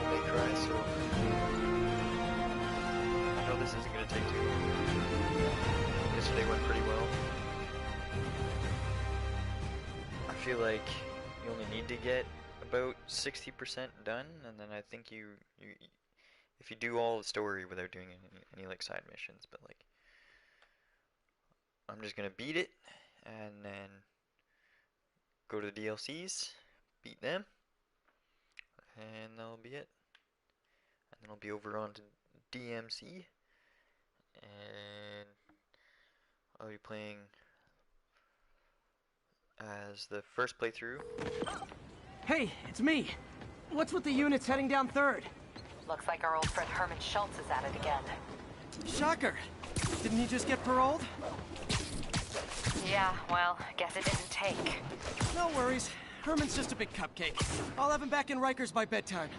May Cry, so I know this isn't going to take too long. Yesterday went pretty well. I feel like you only need to get about 60% done, and then I think if you do all the story without doing any like side missions, but like I'm just gonna beat it and then go to the DLCs, beat them, and that'll be it. And then I'll be over on to DMC, and I'll be playing as the first playthrough. Hey, it's me. What's with the units heading down third? Looks like our old friend Herman Schultz is at it again. Shocker. Didn't he just get paroled? Yeah, well, guess it didn't take. No worries. Herman's just a big cupcake. I'll have him back in Rikers by bedtime.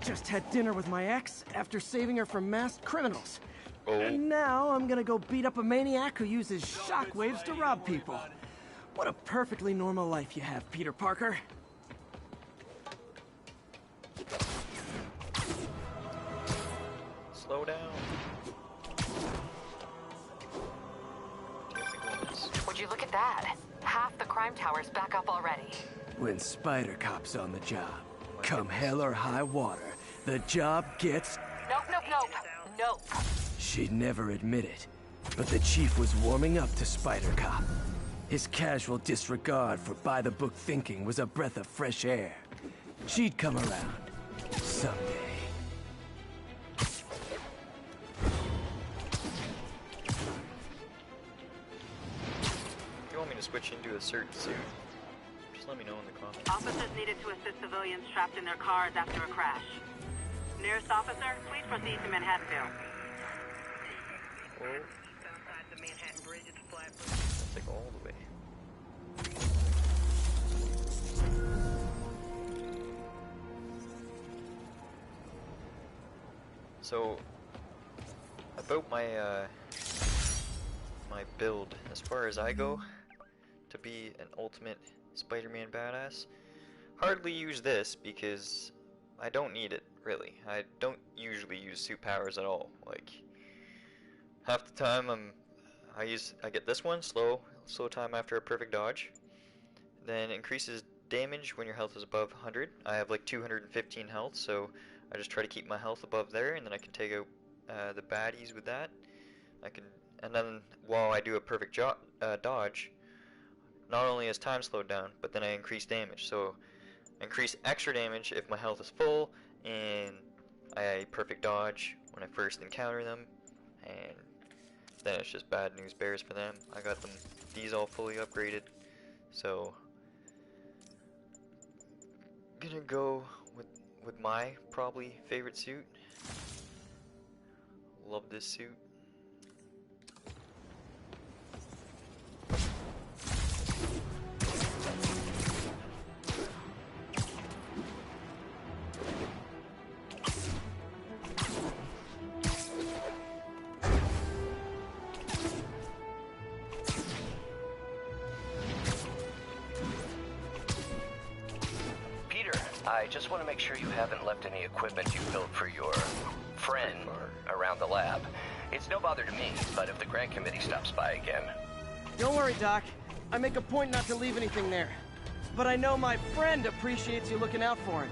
Just had dinner with my ex after saving her from masked criminals. Oh. And now I'm gonna go beat up a maniac who uses shockwaves to rob people. What a perfectly normal life you have, Peter Parker. Slow down. Would you look at that? Half the crime tower's back up already. When Spider Cop's on the job, come hell or high water, the job gets... Nope, nope, nope. Nope. She'd never admit it, but the chief was warming up to Spider Cop. His casual disregard for by-the-book thinking was a breath of fresh air. She'd come around. Someday. If you want me to switch into a certain suit, just let me know in the comments. Officers needed to assist civilians trapped in their cars after a crash. Nearest officer, please proceed to Manhattanville. Oh. That's like all the way. So, about my my build, as far as I go, to be an ultimate Spider-Man badass, hardly use this because I don't need it, really. I don't usually use suit powers at all. Like, half the time I get this one, slow time after a perfect dodge. Then increases damage when your health is above 100. I have like 215 health, so I just try to keep my health above there, and then I can take out the baddies with that. And then while I do a perfect dodge, not only is time slowed down, but then I increase damage. So I increase extra damage if my health is full, and I perfect dodge when I first encounter them, and then it's just bad news bears for them. I got these all fully upgraded, so gonna go with my probably favorite suit. Love this suit. I just want to make sure you haven't left any equipment you built for your friend around the lab. It's no bother to me, but if the grant committee stops by again... Don't worry, Doc. I make a point not to leave anything there. But I know my friend appreciates you looking out for him.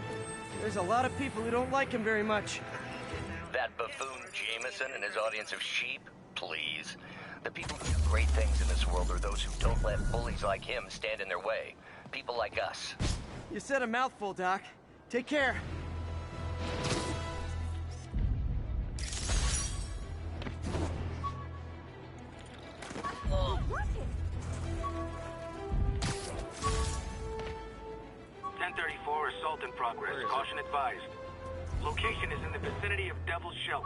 There's a lot of people who don't like him very much. That buffoon Jameson and his audience of sheep? Please. The people who do great things in this world are those who don't let bullies like him stand in their way. People like us. You said a mouthful, Doc. Take care. Oh. 1034, assault in progress. Caution advised. Location is in the vicinity of Devil's Shelf.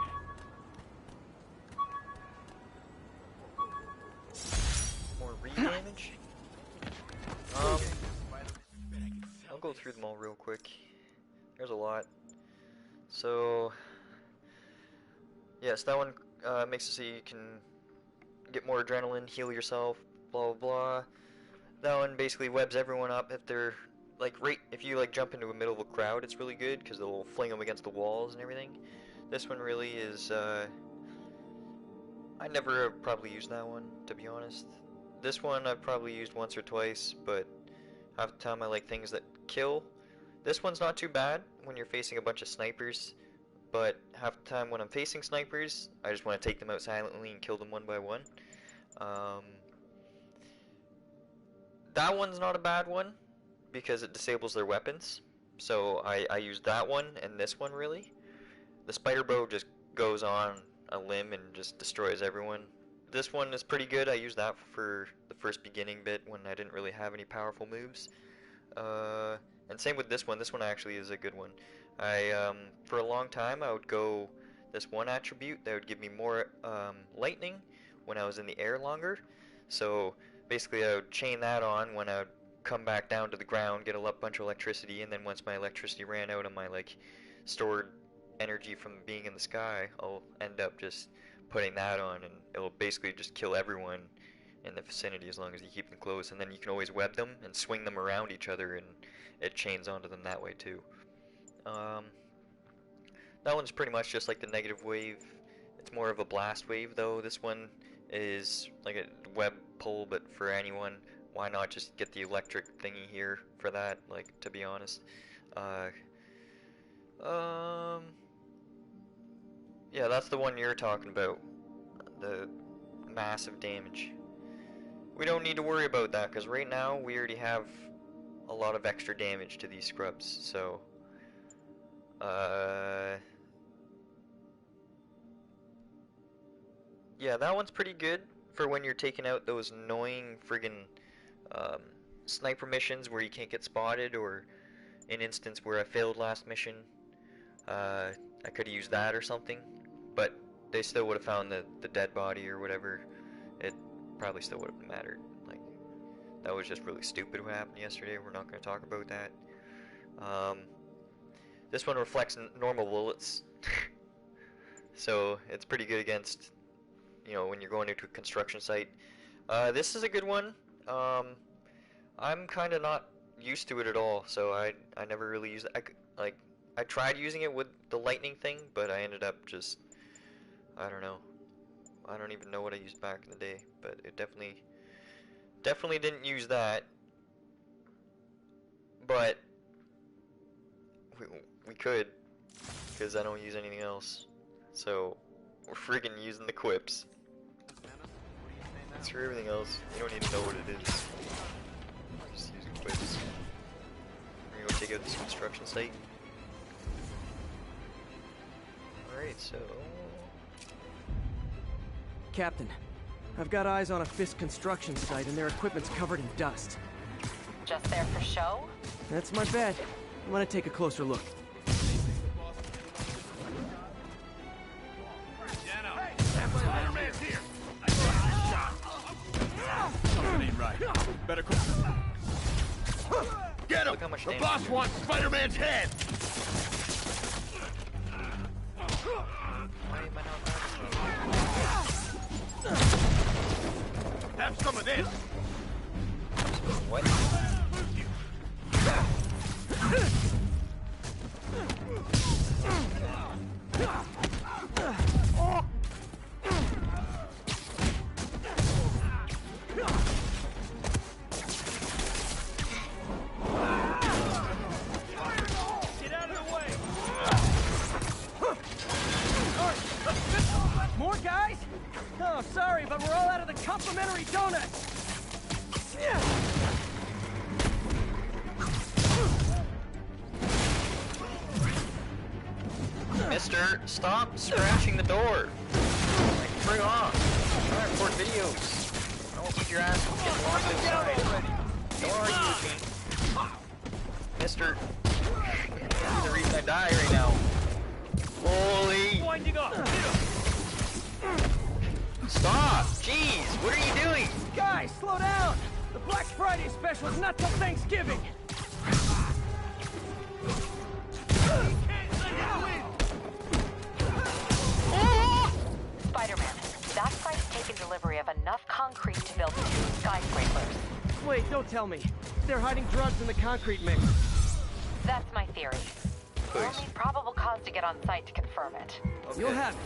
More re-damage? I'll go through them all real quick. There's a lot. So, yes, that one makes it so you can get more adrenaline, heal yourself, blah blah blah. That one basically webs everyone up if they're like if you like jump into the middle of a crowd, it's really good because they'll fling them against the walls and everything. This one really is. I never probably used that one, to be honest. This one I've probably used once or twice, but half the time I like things that kill. This one's not too bad when you're facing a bunch of snipers, but half the time when I'm facing snipers, I just want to take them out silently and kill them one by one. That one's not a bad one because it disables their weapons, so I use that one and this one really. The spider bow just goes on a limb and just destroys everyone. This one is pretty good. I used that for the first beginning bit when I didn't really have any powerful moves. And same with this one. This one actually is a good one. For a long time I would go this one attribute that would give me more lightning when I was in the air longer. So basically I would chain that on when I would come back down to the ground, get a bunch of electricity, and then once my electricity ran out of my like stored energy from being in the sky, I'll end up just putting that on, and it'll basically just kill everyone in the vicinity as long as you keep them close. And then you can always web them and swing them around each other, and it chains onto them that way too. That one's pretty much just like the negative wave. It's more of a blast wave though. This one is like a web pull, but for anyone. Why not just get the electric thingy here for that, like, to be honest. Yeah, that's the one you're talking about. The massive damage. We don't need to worry about that, because right now we already have a lot of extra damage to these scrubs, so... yeah, that one's pretty good for when you're taking out those annoying friggin' sniper missions where you can't get spotted, or an instance where I failed last mission. I could have used that or something, but they still would have found the dead body or whatever. It probably still would have mattered. Like, that was just really stupid what happened yesterday. We're not going to talk about that. This one reflects normal bullets, so it's pretty good against, you know, when you're going into a construction site. This is a good one. I'm kind of not used to it at all, so I never really use it. I tried using it with the lightning thing, but I ended up just, I don't know. I don't even know what I used back in the day, but it definitely didn't use that. But we could, because I don't use anything else. So we're friggin' using the quips. As for everything else, you don't need to know what it is. Just using quips. We're gonna go take out this construction site. Alright, so... Captain, I've got eyes on a Fisk construction site and their equipment's covered in dust. Just there for show? That's my bet. I'm gonna take a closer look. Something ain't right. Better quick. Get him! Look how much The damage boss you wants Spider-Man's head! Why am I not back? Have some of this! What? Get out of the way! More guys? Oh, sorry, but we're all out of the complimentary donuts! Mister, stop scratching the door! Like, bring off! I record videos! I don't need your ass getting locked inside! Don't argue with me! Mister! That's the reason I die right now! Holy! Winding up! Stop! Jeez! What are you doing? Guys, slow down! The Black Friday special is not till Thanksgiving! Spider-Man, that site's taken delivery of enough concrete to build 2 skyscrapers. Wait, don't tell me. they're hiding drugs in the concrete mix. That's my theory. We'll Please. need probable cause to get on site to confirm it. Okay. You'll have it.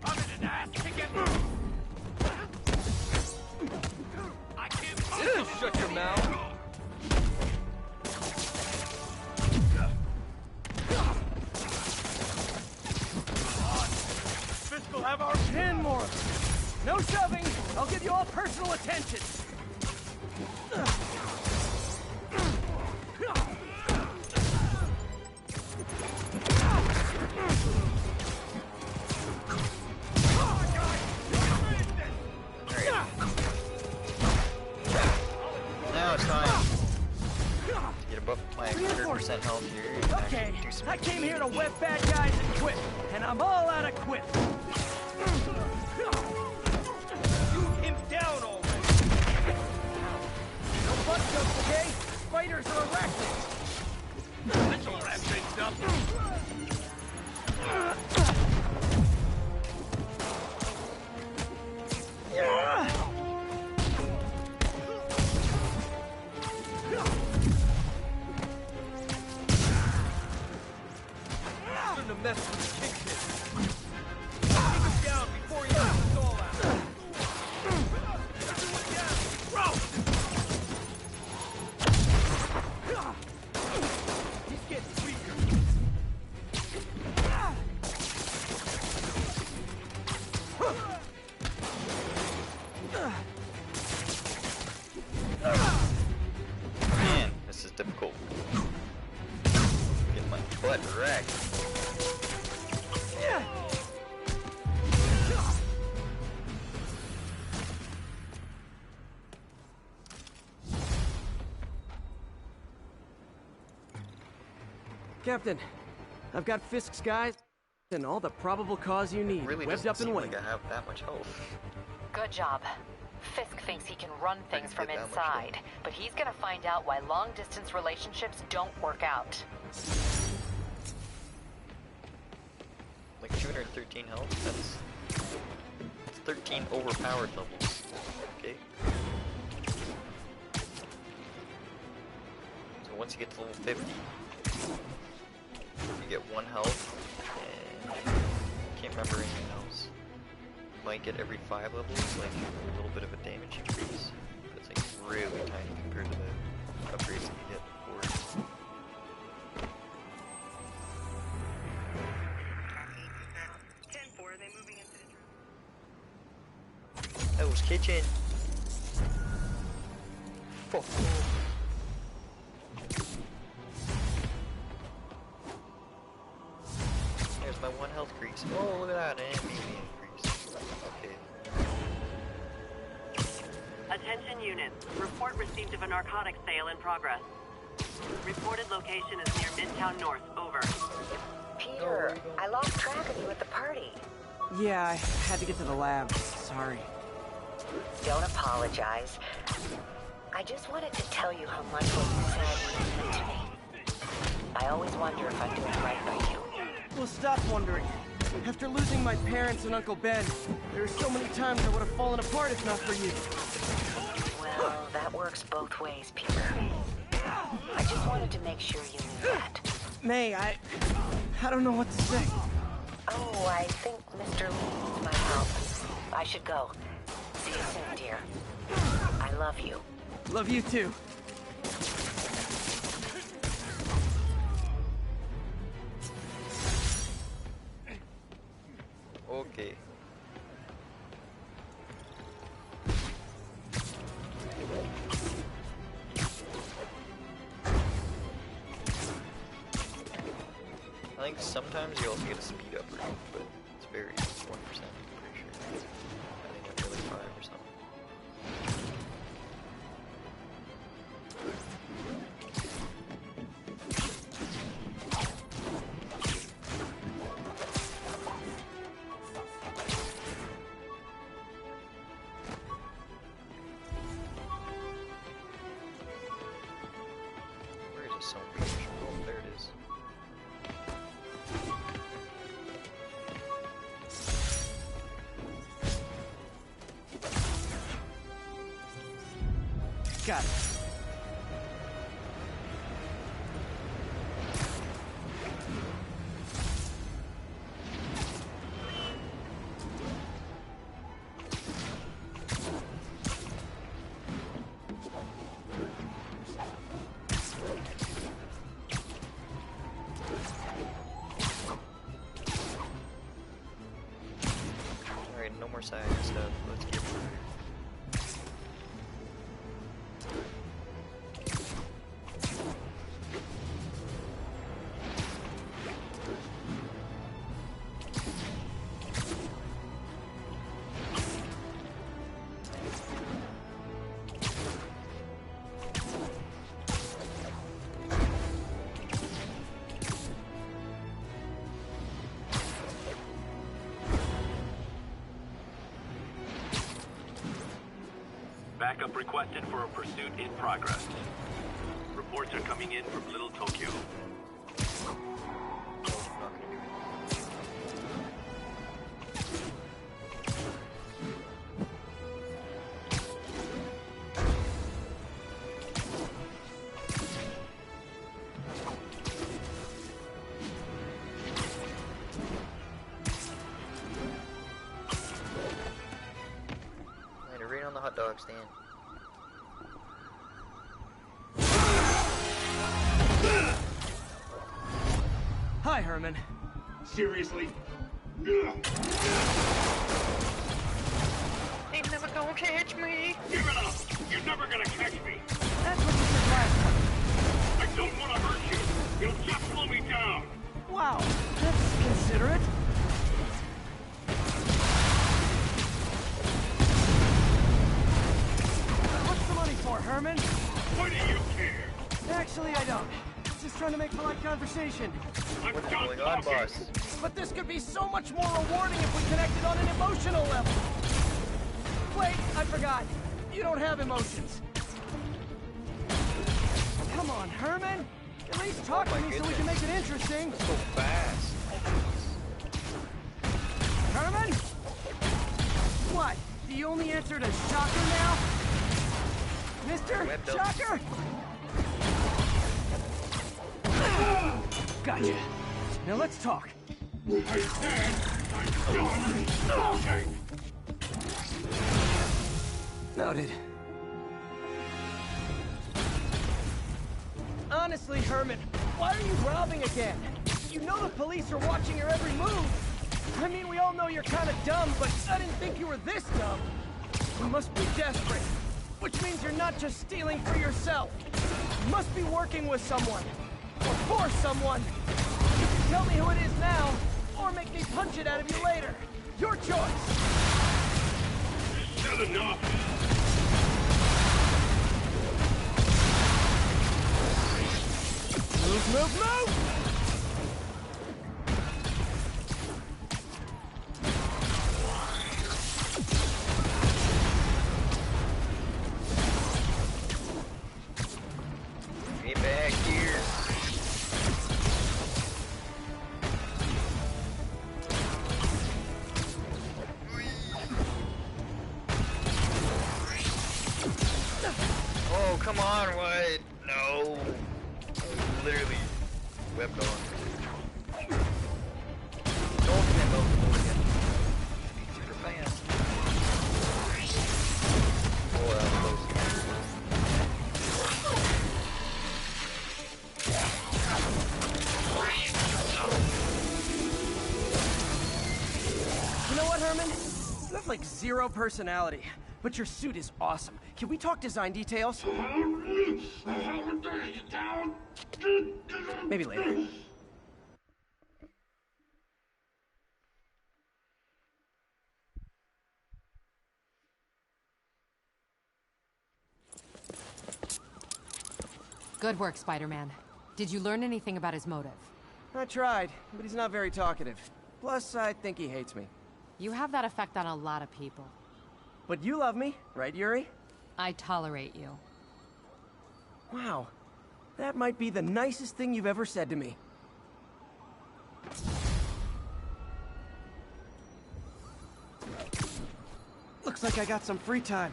I'm in an ass kicking. I can't. Shut your mouth. Fisk will have our 10 more. No shoving. I'll give you all personal attention. Now it's time to get above my 100% health here. and Okay, actually do some I came here to damage. whip bad guys and quit, and I'm all out of quit. shoot him down already. No butt jokes, okay? Spiders are arachnids. Let's all wrap things up. Shouldn't have messed with the kingpin. Take him down before he knocks us all out. Everyone down. Throw! He's getting weaker. Man, this is difficult. Get my butt wrecked. Captain, I've got Fisk's guys and all the probable cause you need, Really webbed doesn't up and seem waiting. like I have that much health. Good job. Fisk thinks he can run things from get that much inside, but he's gonna find out why long-distance relationships don't work out. Like 213 health? That's 13 overpowered levels. Okay. So once you get to level 50, you get 1 health, and I can't remember anything else. You might get every 5 levels, like a little bit of a damage increase. But it's like really tiny compared to the upgrades that you get before. Hell's Kitchen. Fuck. There's my 1 health increase. Oh, look at that, and immune increase. Okay. Attention units. Report received of a narcotics sale in progress. Reported location is near Midtown North. Over. Peter, I lost track of you at the party. Yeah, I had to get to the lab. Sorry. Don't apologize. I just wanted to tell you how much what you said meant to me. I always wonder if I'm doing right by you. Well, stop wondering. After losing my parents and Uncle Ben, there are so many times I would have fallen apart if not for you. Well, that works both ways, Peter. I just wanted to make sure you knew that. May, I don't know what to say. Oh, I think Mr. Lee needs my help. I should go. See you soon, dear. I love you. Love you too. Okay. I think sometimes you also get a speed up rate, but it's very 1%, I'm pretty sure. I think it's really 5 or something. Where is this zone? Oh, there it is. Got it. Alright, no more side stuff. Let's get Backup requested for a pursuit in progress. Reports are coming in from Little Tokyo. right on the hot dog stand. Hi, Herman. Seriously? They never gonna catch me! Give it up! You're never gonna catch me! That's what you said last time. I don't want to hurt you! You'll just slow me down! Wow, that's considerate. What's the money for, Herman? Why do you care? Actually, I don't. Just trying to make polite conversation. I'm What's done going on, talking. boss? But this could be so much more rewarding if we connected on an emotional level. Wait, I forgot. You don't have emotions. Come on, Herman. At least talk to me so we can make it interesting. So fast. Herman? What? The only answer to Shocker now? Mr. Web build. Shocker? Gotcha. Now let's talk. I said I'm done talking! Noted. Honestly, Herman, why are you robbing again? You know the police are watching your every move. I mean, we all know you're kind of dumb, but I didn't think you were this dumb. You must be desperate, which means you're not just stealing for yourself. You must be working with someone, or for someone. You can tell me who it is now, or make me punch it out of you later. Your choice. Is that enough? Move, move, move! Get back here. Oh, come on, what? No. I literally webbed on. Don't get super fast. Oh, that was close. You know what, Herman? You have like zero personality, but your suit is awesome. Can we talk design details? Maybe later. Good work, Spider-Man. Did you learn anything about his motive? I tried, but he's not very talkative. Plus, I think he hates me. You have that effect on a lot of people. But you love me, right, Yuri? I tolerate you. Wow. That might be the nicest thing you've ever said to me. Looks like I got some free time.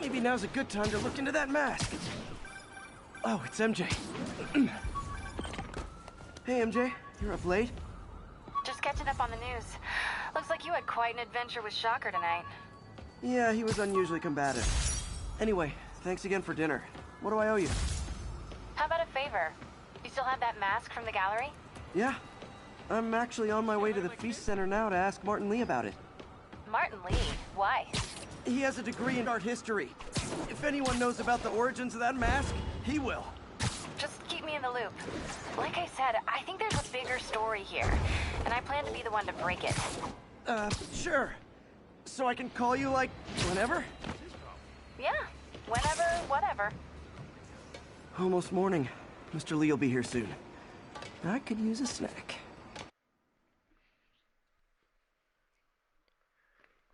Maybe now's a good time to look into that mask. Oh, it's MJ. Hey, MJ. You're up late? Just catching up on the news. Looks like you had quite an adventure with Shocker tonight. Yeah, he was unusually combative. Anyway, thanks again for dinner. What do I owe you? How about a favor? You still have that mask from the gallery? Yeah. I'm actually on my way to the Feast Center now to ask Martin Lee about it. Martin Lee? Why? He has a degree in art history. If anyone knows about the origins of that mask, he will. Just keep me in the loop. Like I said, I think there's a bigger story here, and I plan to be the one to break it. Sure. So I can call you, like, whenever? Yeah, whenever, whatever. Almost morning. Mr. Lee will be here soon. I could use a snack.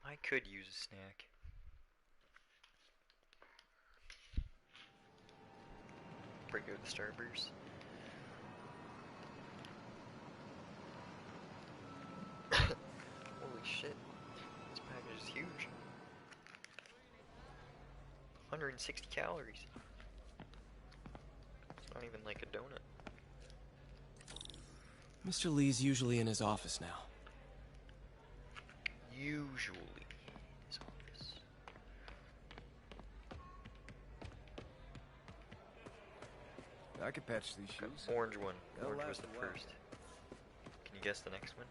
I could use a snack. Break out the Starburst. Holy shit. This package is huge. 160 calories. It's not even like a donut. Mr. Lee's usually in his office now. Usually his office. I could patch these shoes. Orange one. They'll Orange was last the a while. first. Can you guess the next one?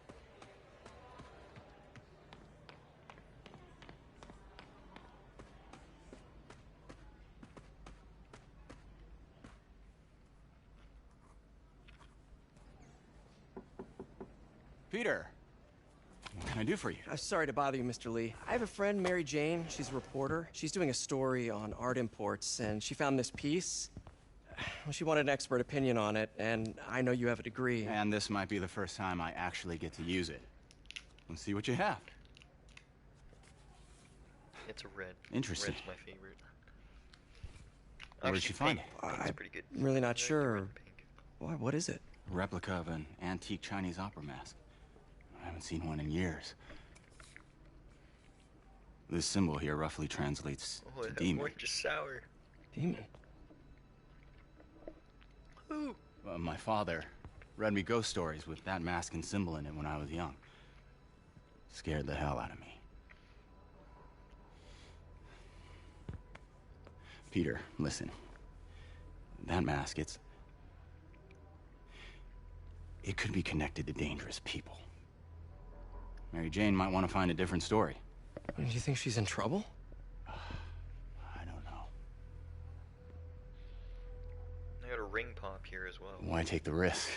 Peter, what can I do for you? Sorry to bother you, Mr. Lee. I have a friend, Mary Jane. She's a reporter. She's doing a story on art imports, and she found this piece. Well, she wanted an expert opinion on it, and I know you have a degree. And this might be the first time I actually get to use it. Let's see what you have. It's a red. Interesting. Red's my favorite. Where did she find it? Pink's pretty good. I'm really not I like the sure. red and pink. Why, what is it? A replica of an antique Chinese opera mask. I haven't seen one in years. This symbol here roughly translates Oh, to that demon. orange is sour. Demon. Ooh. My father read me ghost stories with that mask and symbol in it when I was young. Scared the hell out of me. Peter, listen. That mask, it could be connected to dangerous people. Mary Jane might want to find a different story. Do you think she's in trouble? I don't know. I got a ring pop here as well. Why take the risk?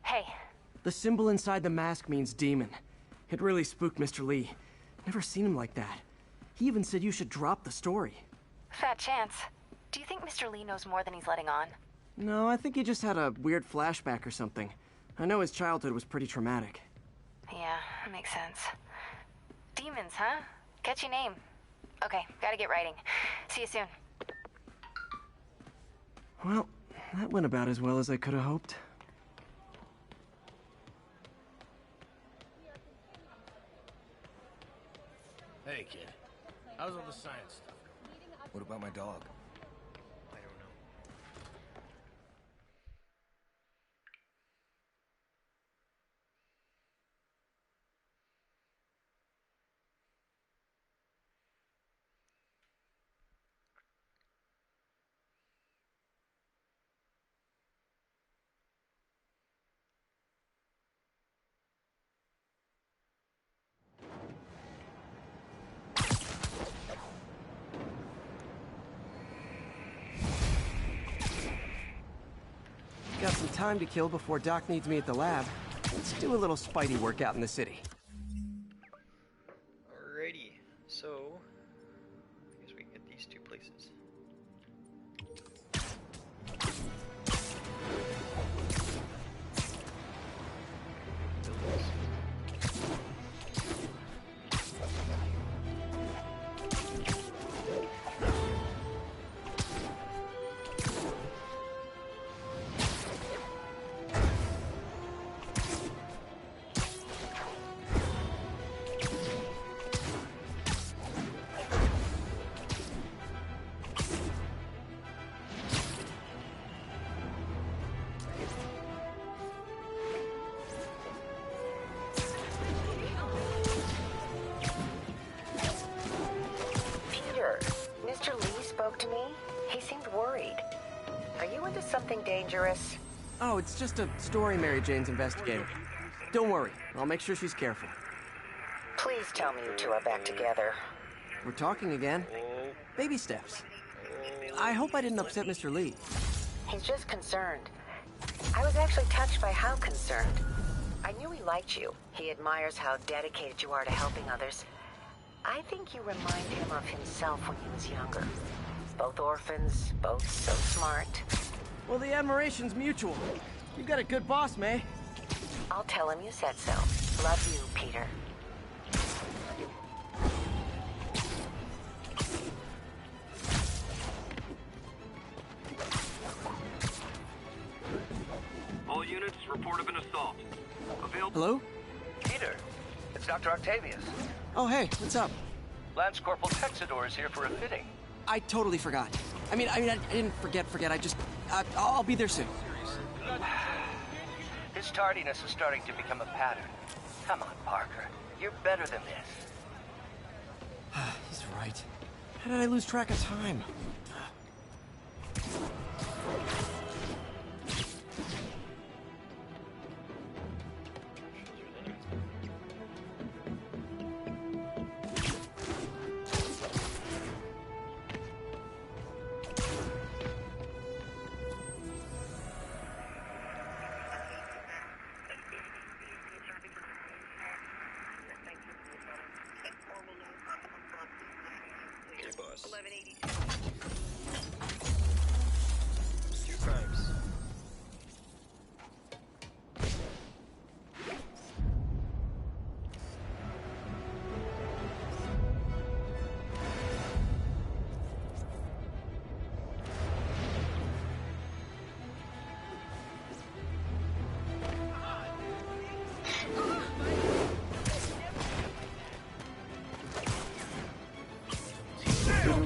Hey, The symbol inside the mask means demon. It really spooked Mr. Lee. Never seen him like that. He even said you should drop the story. fat chance. Do you think Mr. Lee knows more than he's letting on? No, I think he just had a weird flashback or something. I know his childhood was pretty traumatic. Yeah, makes sense. Demons, huh? Catchy name. Okay, gotta get writing. See you soon. Well, that went about as well as I could have hoped. Hey, kid. How's all the science stuff going? What about my dog? I don't know. Got some time to kill before Doc needs me at the lab. Let's do a little Spidey workout in the city. Alrighty, so I guess we can get these two places. anything dangerous? Oh, it's just a story Mary Jane's investigating. Don't worry, I'll make sure she's careful. Please tell me you two are back together. We're talking again. Baby steps. I hope I didn't upset Mr. Lee. He's just concerned. I was actually touched by how concerned. I knew he liked you. He admires how dedicated you are to helping others. I think you remind him of himself when he was younger. Both orphans, both so smart. Well, the admiration's mutual. You got a good boss, May. I'll tell him you said so. Love you, Peter. All units, report of an assault. Available. Hello? Peter, it's Dr. Octavius. Oh, hey, what's up? Lance Corporal Texador is here for a fitting. I totally forgot. I didn't forget. I just... I'll be there soon. His tardiness is starting to become a pattern. Come on, Parker. You're better than this. He's right. How did I lose track of time?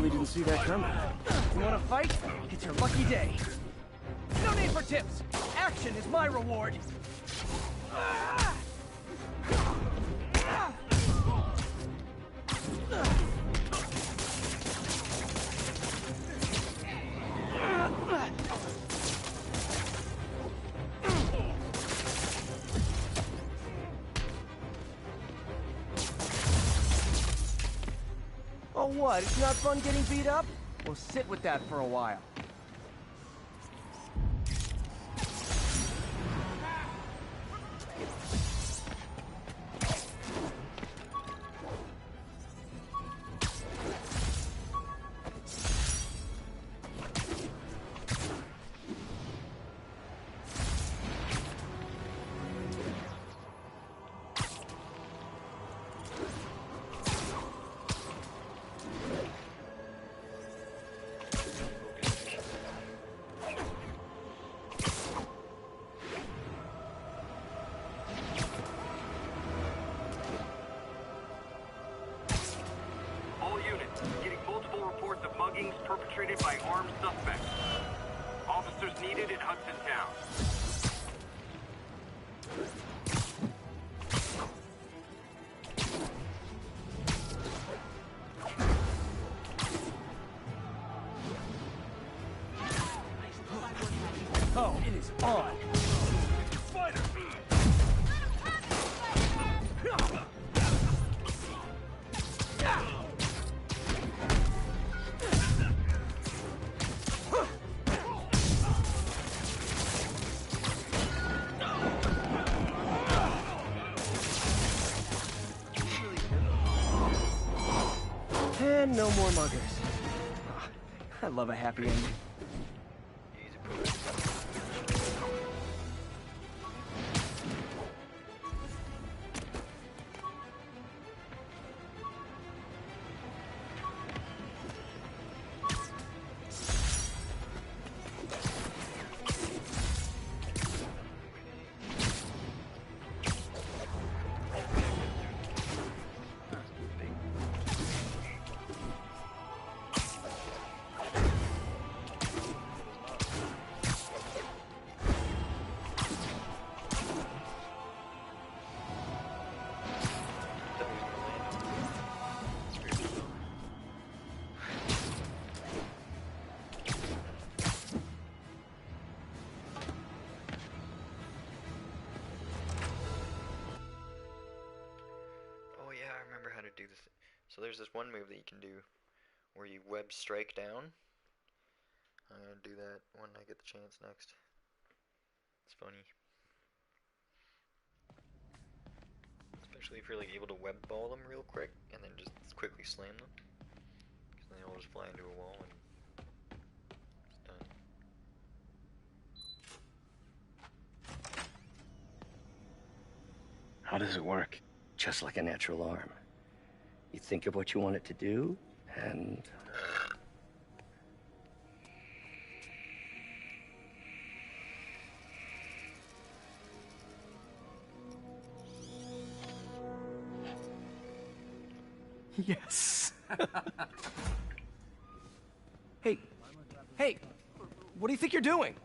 Didn't see that coming. You want to fight? It's your lucky day. No need for tips. Action is my reward. Oh, what? It's not fun getting beat up? Well, sit with that for a while. Perpetrated by armed suspects. Officers needed in Hudson Town. Oh, it is on. Fighter! And no more muggers. I love a happy ending. do this. So there's this one move that you can do where you web strike down. I'm gonna do that when I get the chance next. It's funny. Especially if you're like able to web ball them real quick and then just quickly slam them. Because then they'll just fly into a wall and it's done. How does it work? Just like a natural arm. You think of what you want it to do, and... Yes. Hey, what do you think you're doing?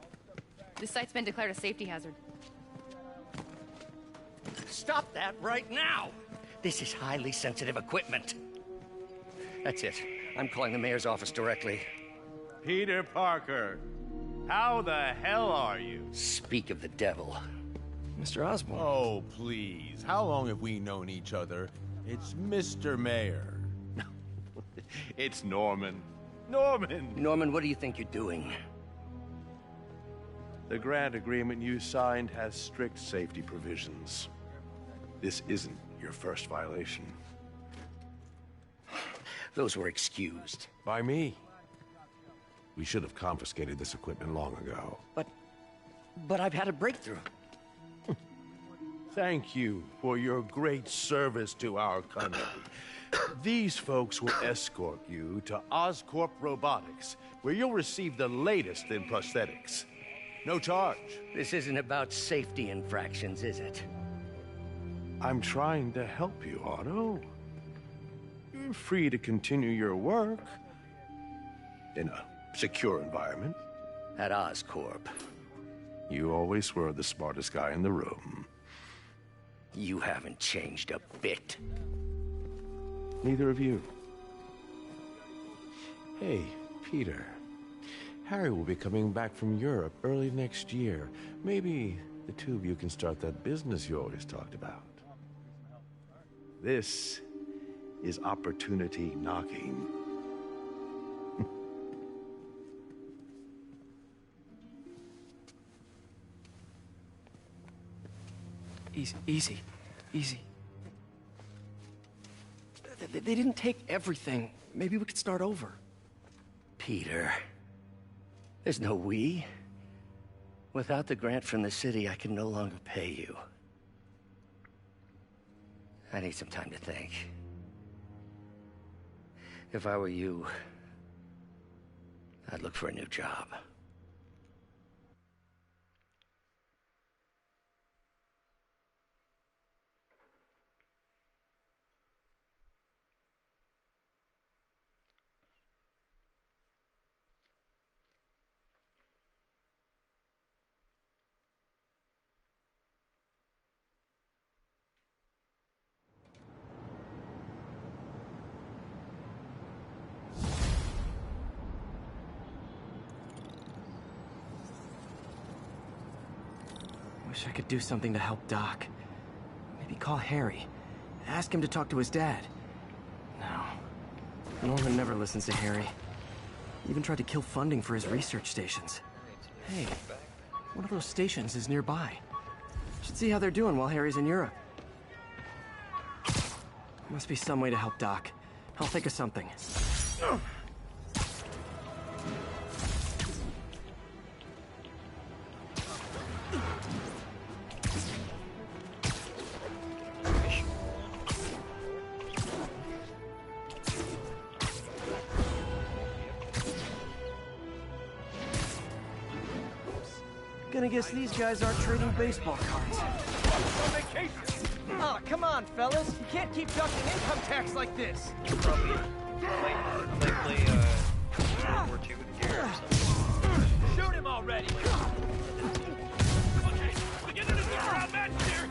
This site's been declared a safety hazard. Stop that right now! This is highly sensitive equipment. That's it. I'm calling the mayor's office directly. Peter Parker, how the hell are you? Speak of the devil. Mr. Osborn. Oh, please. How long have we known each other? It's Mr. Mayor. It's Norman. Norman! Norman, what do you think you're doing? The grant agreement you signed has strict safety provisions. This isn't your first violation. Those were excused. By me. We should have confiscated this equipment long ago. But I've had a breakthrough. Thank you for your great service to our country. These folks will escort you to Oscorp Robotics, where you'll receive the latest in prosthetics. No charge. This isn't about safety infractions, is it? I'm trying to help you, Otto. You're free to continue your work in a secure environment. At Oscorp. You always were the smartest guy in the room. You haven't changed a bit. Neither of you. Hey, Peter. Harry will be coming back from Europe early next year. Maybe the two of you can start that business you always talked about. This is opportunity knocking. Easy. They didn't take everything. Maybe we could start over. Peter, there's no we. Without the grant from the city, I can no longer pay you. I need some time to think. If I were you, I'd look for a new job. Wish I could do something to help Doc. Maybe call Harry. Ask him to talk to his dad. No. Norman never listens to Harry. Even tried to kill funding for his research stations. Hey, one of those stations is nearby. Should see how they're doing while Harry's in Europe. Must be some way to help Doc. I'll think of something. Gonna guess these guys aren't trading baseball cards. Oh, come on, fellas. You can't keep ducking income tax like this. Probably might play World War II with gear or something. Shoot him already. Okay, beginning to get around match here.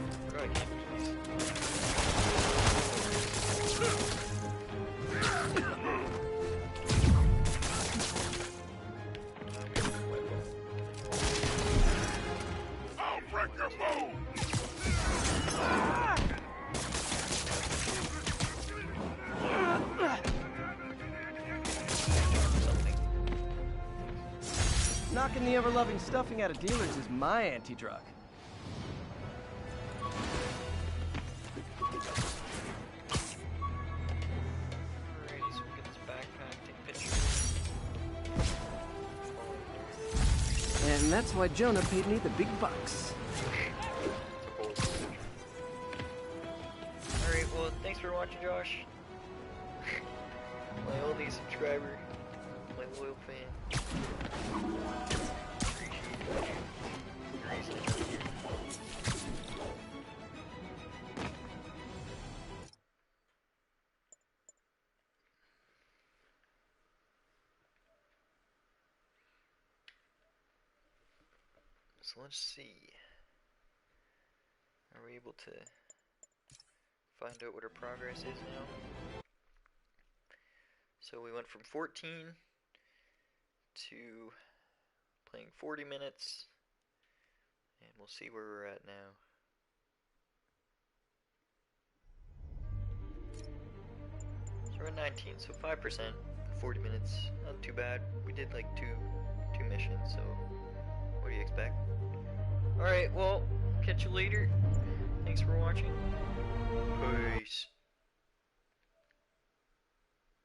I'll break your bone! knocking the ever-loving stuffing out of dealers is my anti-drug. Alrighty, so we get this backpack, take pictures. And that's why Jonah paid me the big bucks. Alright, well, thanks for watching, Josh. My oldie subscriber, my loyal fan. Appreciate it. So let's see. Are we able to find out what our progress is now? So we went from 14 to playing 40 minutes, and we'll see where we're at now. So we're at 19, so 5%, 40 minutes, not too bad. We did like two missions, so what do you expect? Alright, well, catch you later. Thanks for watching. Peace.